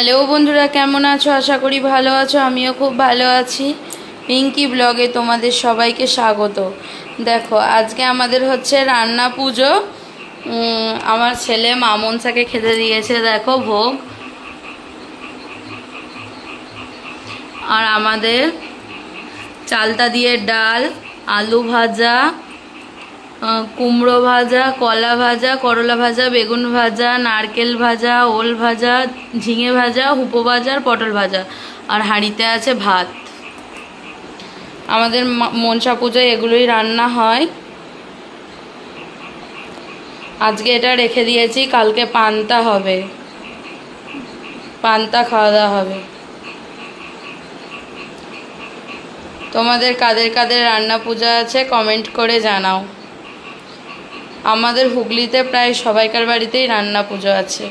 Hello বন্ধুরা, কেমন আছো? আশা করি ভালো আছো। আমিও খুব ভালো আছি। পিঙ্কি ব্লগে তোমাদের সবাইকে স্বাগত। দেখো, আজকে আমাদের হচ্ছে রান্না পুজো। আমার ছেলে মামনসাকে খেতে দিয়েছে, দেখো ভোগ। আর আমাদের চালতা দিয়ে ডাল, আলু ভাজা, কুমড়ো ভাজা, কলা ভাজা, করলা ভাজা, বেগুন ভাজা, নারকেল ভাজা, ওল ভাজা, ঝিঙে ভাজা, হুপো ভাজা আর পটল ভাজা। আর হাঁড়িতে আছে ভাত। আমাদের মনসা পুজোয় এগুলোই রান্না হয়। আজকে এটা রেখে দিয়েছি, কালকে পান্তা হবে, পান্তা খাওয়া দাওয়া হবে। তোমাদের কাদের কাদের রান্না পূজা আছে কমেন্ট করে জানাও। আমাদের হুগলিতে প্রায় সবাইকার বাড়িতেই রান্না পুজো আছে।